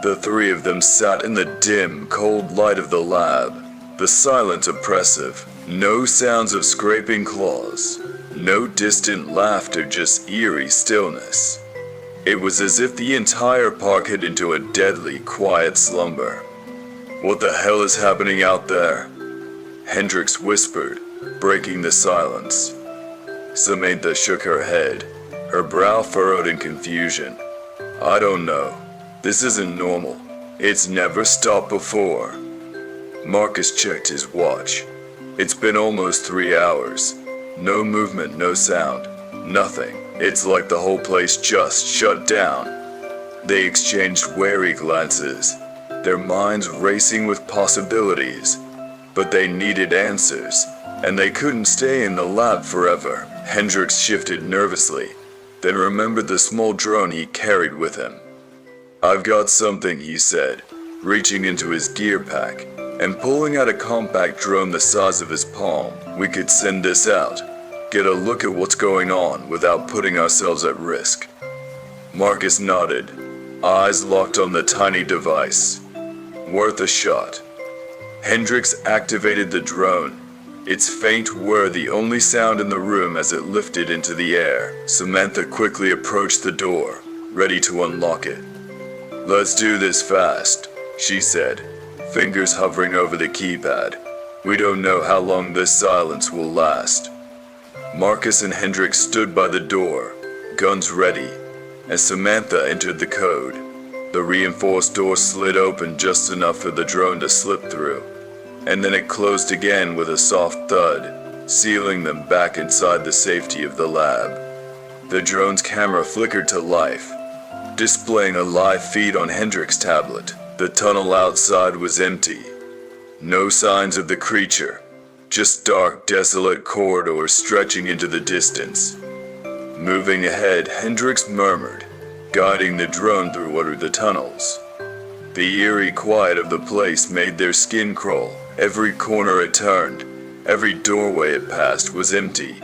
The three of them sat in the dim, cold light of the lab, the silence oppressive. No sounds of scraping claws, no distant laughter, just eerie stillness. It was as if the entire park hid into a deadly, quiet slumber. "What the hell is happening out there?" Hendrix whispered, breaking the silence. Samantha shook her head, her brow furrowed in confusion. "I don't know. This isn't normal. It's never stopped before." Marcus checked his watch. It's been almost 3 hours. No movement, no sound, nothing. It's like the whole place just shut down. They exchanged wary glances, their minds racing with possibilities. But they needed answers, and they couldn't stay in the lab forever. Hendrix shifted nervously, then remembered the small drone he carried with him. "I've got something," he said, reaching into his gear pack and pulling out a compact drone the size of his palm. "We could send this out, get a look at what's going on without putting ourselves at risk." Marcus nodded, eyes locked on the tiny device. Worth a shot. Hendrix activated the drone, its faint whir the only sound in the room as it lifted into the air. Samantha quickly approached the door, ready to unlock it. "Let's do this fast," she said, fingers hovering over the keypad. "We don't know how long this silence will last." Marcus and Hendrix stood by the door, guns ready, as Samantha entered the code. The reinforced door slid open just enough for the drone to slip through, and then it closed again with a soft thud, sealing them back inside the safety of the lab. The drone's camera flickered to life, displaying a live feed on Hendrix's tablet. The tunnel outside was empty. No signs of the creature, just dark, desolate corridors stretching into the distance. Moving ahead, Hendrix murmured, guiding the drone through one of the tunnels. The eerie quiet of the place made their skin crawl. Every corner it turned, every doorway it passed was empty.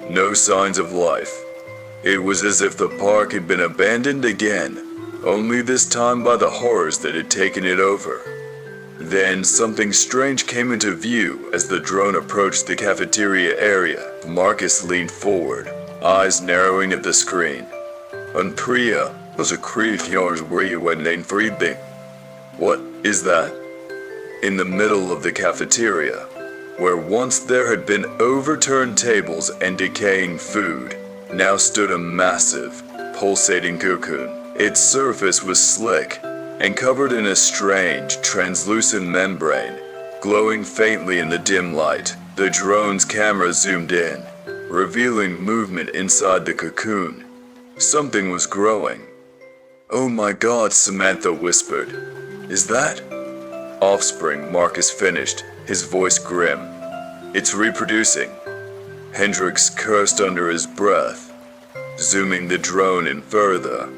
No signs of life. It was as if the park had been abandoned again, only this time by the horrors that had taken it over. Then something strange came into view as the drone approached the cafeteria area. Marcus leaned forward, eyes narrowing at the screen. "En Priya was a creature where you went in freebie. What is that?" In the middle of the cafeteria, where once there had been overturned tables and decaying food, now stood a massive, pulsating cocoon. Its surface was slick and covered in a strange, translucent membrane, glowing faintly in the dim light. The drone's camera zoomed in, revealing movement inside the cocoon. Something was growing. "Oh my God," Samantha whispered. "Is that?" "Offspring," Marcus finished, his voice grim. "It's reproducing." Hendrix cursed under his breath, zooming the drone in further.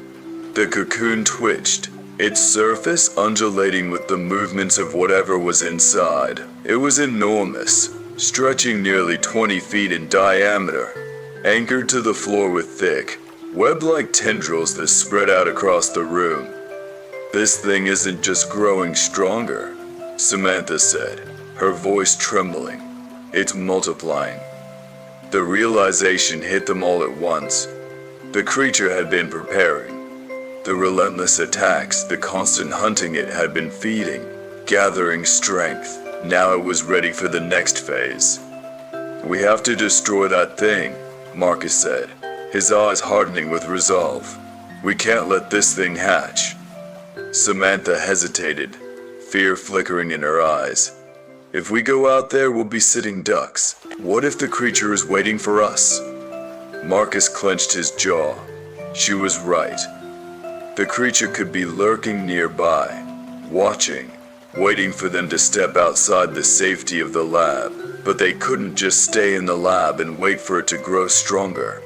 The cocoon twitched, its surface undulating with the movements of whatever was inside. It was enormous, stretching nearly 20 feet in diameter, anchored to the floor with thick, web-like tendrils that spread out across the room. "This thing isn't just growing stronger," Samantha said, her voice trembling. "It's multiplying." The realization hit them all at once. The creature had been preparing. The relentless attacks, the constant hunting it had been feeding, gathering strength. Now it was ready for the next phase. "We have to destroy that thing," Marcus said, his eyes hardening with resolve. "We can't let this thing hatch." Samantha hesitated, fear flickering in her eyes. "If we go out there, we'll be sitting ducks. What if the creature is waiting for us?" Marcus clenched his jaw. She was right. The creature could be lurking nearby, watching, waiting for them to step outside the safety of the lab. But they couldn't just stay in the lab and wait for it to grow stronger.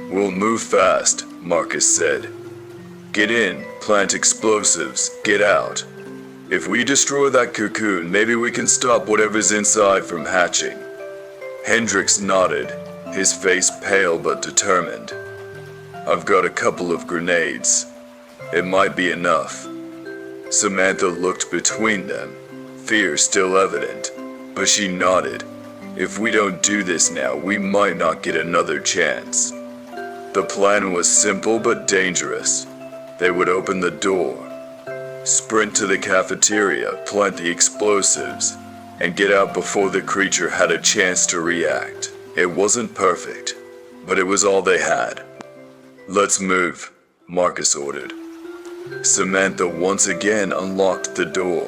"We'll move fast," Marcus said. "Get in, plant explosives, get out. If we destroy that cocoon, maybe we can stop whatever's inside from hatching." Hendrix nodded, his face pale but determined. "I've got a couple of grenades. It might be enough." Samantha looked between them, fear still evident, but she nodded. "If we don't do this now, we might not get another chance." The plan was simple but dangerous. They would open the door, sprint to the cafeteria, plant the explosives, and get out before the creature had a chance to react. It wasn't perfect, but it was all they had. "Let's move," Marcus ordered. Samantha once again unlocked the door,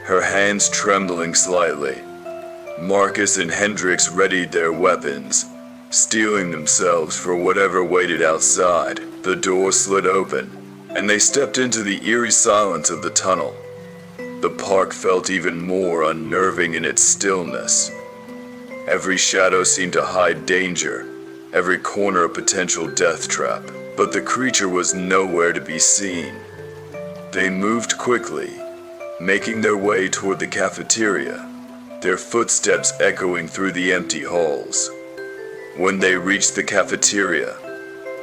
her hands trembling slightly. Marcus and Hendrix readied their weapons, steeling themselves for whatever waited outside. The door slid open, and they stepped into the eerie silence of the tunnel. The park felt even more unnerving in its stillness. Every shadow seemed to hide danger, every corner a potential death trap, but the creature was nowhere to be seen. They moved quickly, making their way toward the cafeteria, their footsteps echoing through the empty halls. When they reached the cafeteria,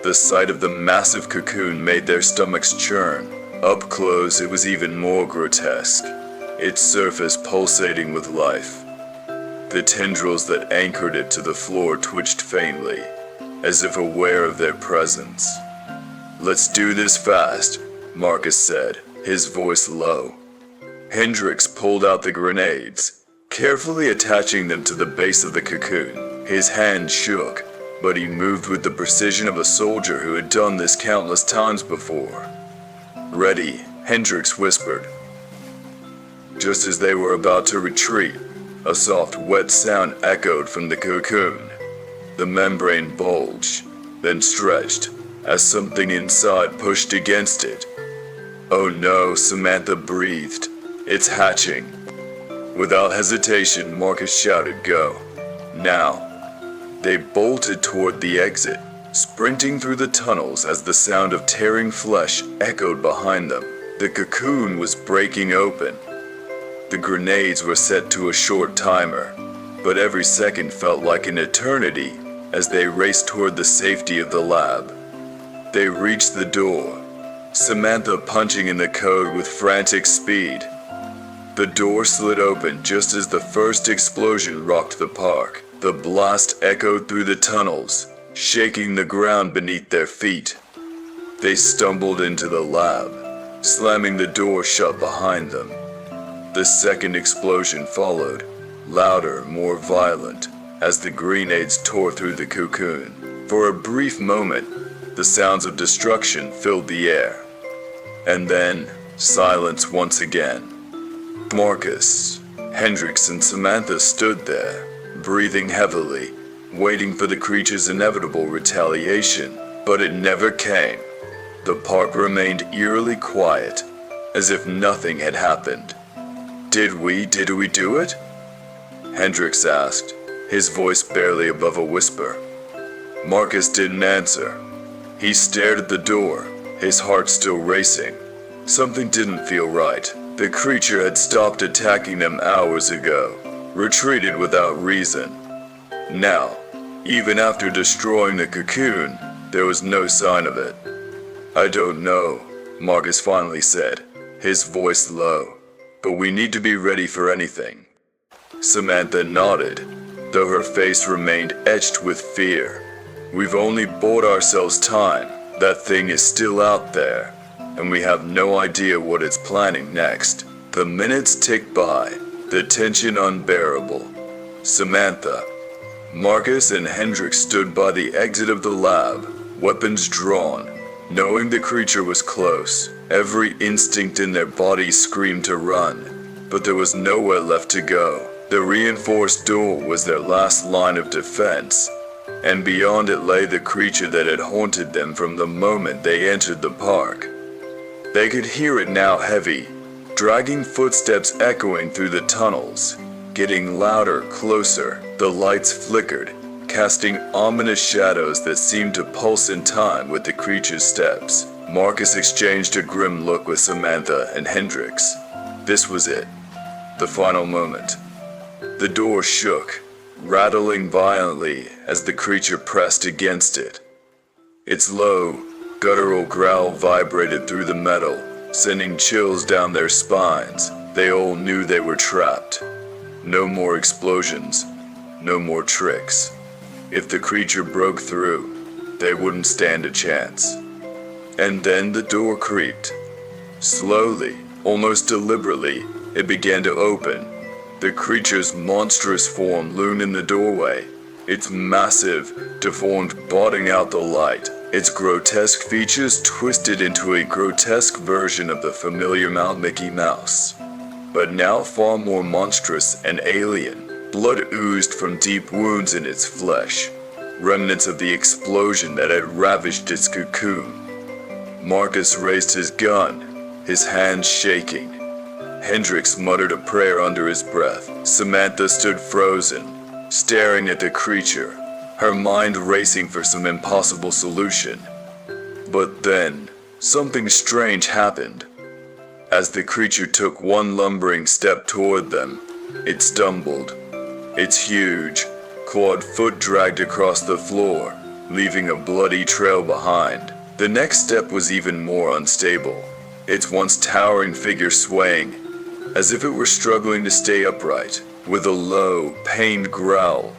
the sight of the massive cocoon made their stomachs churn. Up close, it was even more grotesque, its surface pulsating with life. The tendrils that anchored it to the floor twitched faintly, as if aware of their presence. "Let's do this fast," Marcus said, his voice low. Hendrix pulled out the grenades, carefully attaching them to the base of the cocoon. His hand shook, but he moved with the precision of a soldier who had done this countless times before. "Ready," Hendrix whispered. Just as they were about to retreat, a soft, wet sound echoed from the cocoon. The membrane bulged, then stretched, as something inside pushed against it. "Oh no," Samantha breathed. "It's hatching." Without hesitation, Marcus shouted, "Go. Now." They bolted toward the exit, sprinting through the tunnels as the sound of tearing flesh echoed behind them. The cocoon was breaking open. The grenades were set to a short timer, but every second felt like an eternity as they raced toward the safety of the lab. They reached the door, Samantha punching in the code with frantic speed. The door slid open just as the first explosion rocked the park. The blast echoed through the tunnels, shaking the ground beneath their feet. They stumbled into the lab, slamming the door shut behind them. The second explosion followed, louder, more violent, as the grenades tore through the cocoon. For a brief moment, the sounds of destruction filled the air. And then, silence once again. Marcus, Hendrix, and Samantha stood there, breathing heavily, waiting for the creature's inevitable retaliation. But it never came. The park remained eerily quiet, as if nothing had happened. Did we do it?" Hendrix asked, his voice barely above a whisper. Marcus didn't answer. He stared at the door, his heart still racing. Something didn't feel right. The creature had stopped attacking them hours ago, retreated without reason. Now, even after destroying the cocoon, there was no sign of it. "I don't know," Marcus finally said, his voice low, "but we need to be ready for anything." Samantha nodded, though her face remained etched with fear. "We've only bought ourselves time. That thing is still out there, and we have no idea what it's planning next." The minutes ticked by, the tension unbearable. Samantha, Marcus, and Hendrix stood by the exit of the lab, weapons drawn, knowing the creature was close. Every instinct in their bodies screamed to run, but there was nowhere left to go. The reinforced door was their last line of defense, and beyond it lay the creature that had haunted them from the moment they entered the park. They could hear it now, heavy, dragging footsteps echoing through the tunnels, getting louder, closer. The lights flickered, casting ominous shadows that seemed to pulse in time with the creature's steps. Marcus exchanged a grim look with Samantha and Hendrix. This was it, the final moment. The door shook, rattling violently as the creature pressed against it. Its low, guttural growl vibrated through the metal, sending chills down their spines. They all knew they were trapped. No more explosions, no more tricks. If the creature broke through, They wouldn't stand a chance. And then the door creaked. Slowly, almost deliberately, it began to open. The creature's monstrous form loomed in the doorway, its massive, deformed blotting out the light, its grotesque features twisted into a grotesque version of the familiar Mount Mickey Mouse. But now far more monstrous and alien. Blood oozed from deep wounds in its flesh, remnants of the explosion that had ravaged its cocoon. Marcus raised his gun, his hands shaking. Hendrix muttered a prayer under his breath. Samantha stood frozen, staring at the creature, her mind racing for some impossible solution. But then, something strange happened. As the creature took one lumbering step toward them, it stumbled. Its huge, clawed foot dragged across the floor, leaving a bloody trail behind. The next step was even more unstable, its once towering figure swaying, as if it were struggling to stay upright. With a low, pained growl,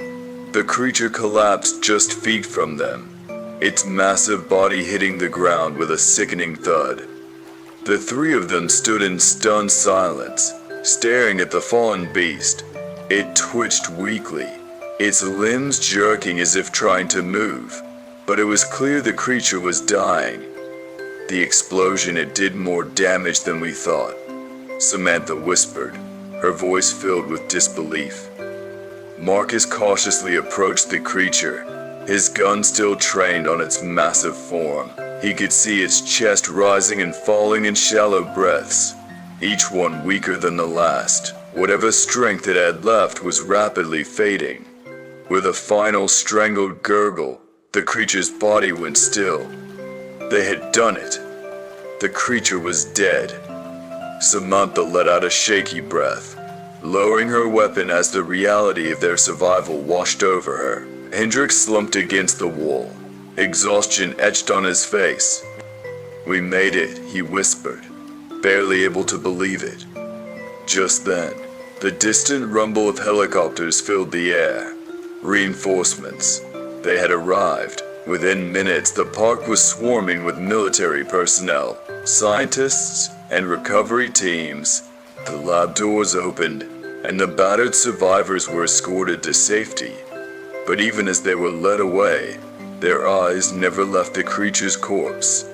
the creature collapsed just feet from them, its massive body hitting the ground with a sickening thud. The three of them stood in stunned silence, staring at the fallen beast. It twitched weakly, its limbs jerking as if trying to move, but it was clear the creature was dying. The explosion had did more damage than we thought, Samantha whispered, her voice filled with disbelief. Marcus cautiously approached the creature, his gun still trained on its massive form. He could see its chest rising and falling in shallow breaths, each one weaker than the last. Whatever strength it had left was rapidly fading. With a final strangled gurgle, the creature's body went still. They had done it. The creature was dead. Samantha let out a shaky breath, lowering her weapon as the reality of their survival washed over her. Hendrix slumped against the wall, exhaustion etched on his face. "We made it," he whispered, barely able to believe it. Just then, the distant rumble of helicopters filled the air. Reinforcements. They had arrived. Within minutes, the park was swarming with military personnel, scientists, and recovery teams. The lab doors opened, and the battered survivors were escorted to safety. But even as they were led away, their eyes never left the creature's corpse.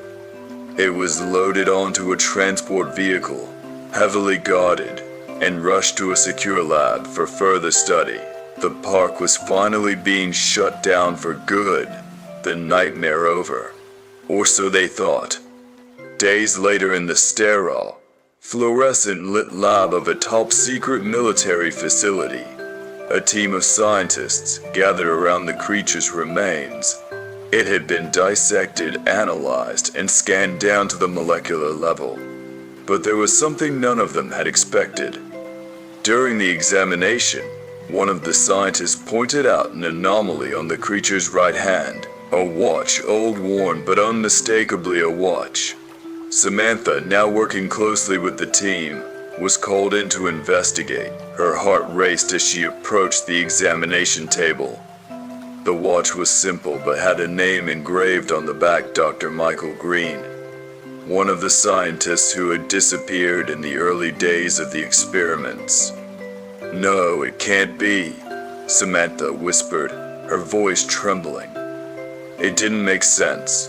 It was loaded onto a transport vehicle, heavily guarded, and rushed to a secure lab for further study. The park was finally being shut down for good, the nightmare over. Or so they thought. Days later in the sterile, fluorescent lit lab of a top-secret military facility, a team of scientists gathered around the creature's remains. It had been dissected, analyzed, and scanned down to the molecular level. But there was something none of them had expected. During the examination, one of the scientists pointed out an anomaly on the creature's right hand. A watch, old worn but unmistakably a watch. Samantha, now working closely with the team, was called in to investigate. Her heart raced as she approached the examination table. The watch was simple but had a name engraved on the back: Dr. Michael Green, one of the scientists who had disappeared in the early days of the experiments. "No, it can't be," Samantha whispered, her voice trembling. It didn't make sense.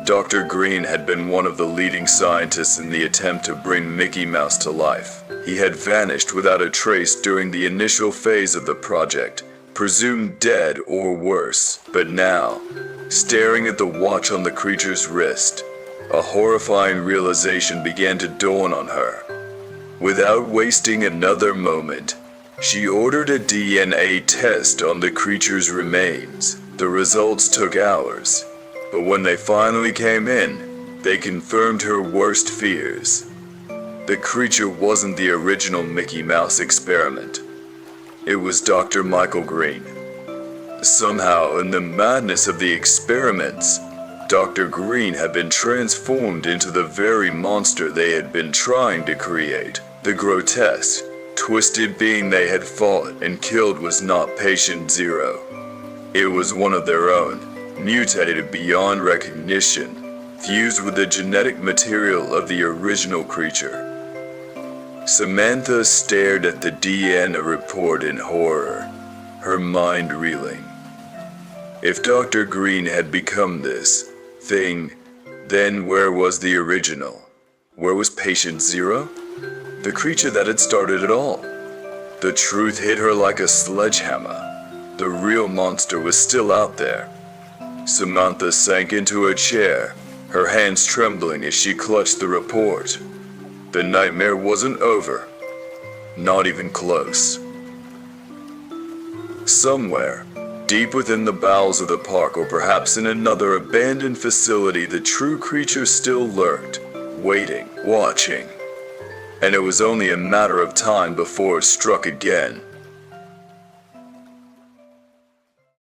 Dr. Green had been one of the leading scientists in the attempt to bring Mickey Mouse to life. He had vanished without a trace during the initial phase of the project, presumed dead or worse. But now, staring at the watch on the creature's wrist, a horrifying realization began to dawn on her. Without wasting another moment, she ordered a DNA test on the creature's remains. The results took hours, but when they finally came in, they confirmed her worst fears. The creature wasn't the original Mickey Mouse experiment. It was Dr. Michael Green. Somehow, in the madness of the experiments, Dr. Green had been transformed into the very monster they had been trying to create. The grotesque, twisted being they had fought and killed was not patient zero. It was one of their own, mutated beyond recognition, fused with the genetic material of the original creature. Samantha stared at the DNA report in horror, her mind reeling. If Dr. Green had become this thing, then where was the original? Where was Patient Zero? The creature that had started it all. The truth hit her like a sledgehammer. The real monster was still out there. Samantha sank into a chair, her hands trembling as she clutched the report. The nightmare wasn't over. Not even close. Somewhere, deep within the bowels of the park, or perhaps in another abandoned facility, the true creature still lurked, waiting, watching. And it was only a matter of time before it struck again.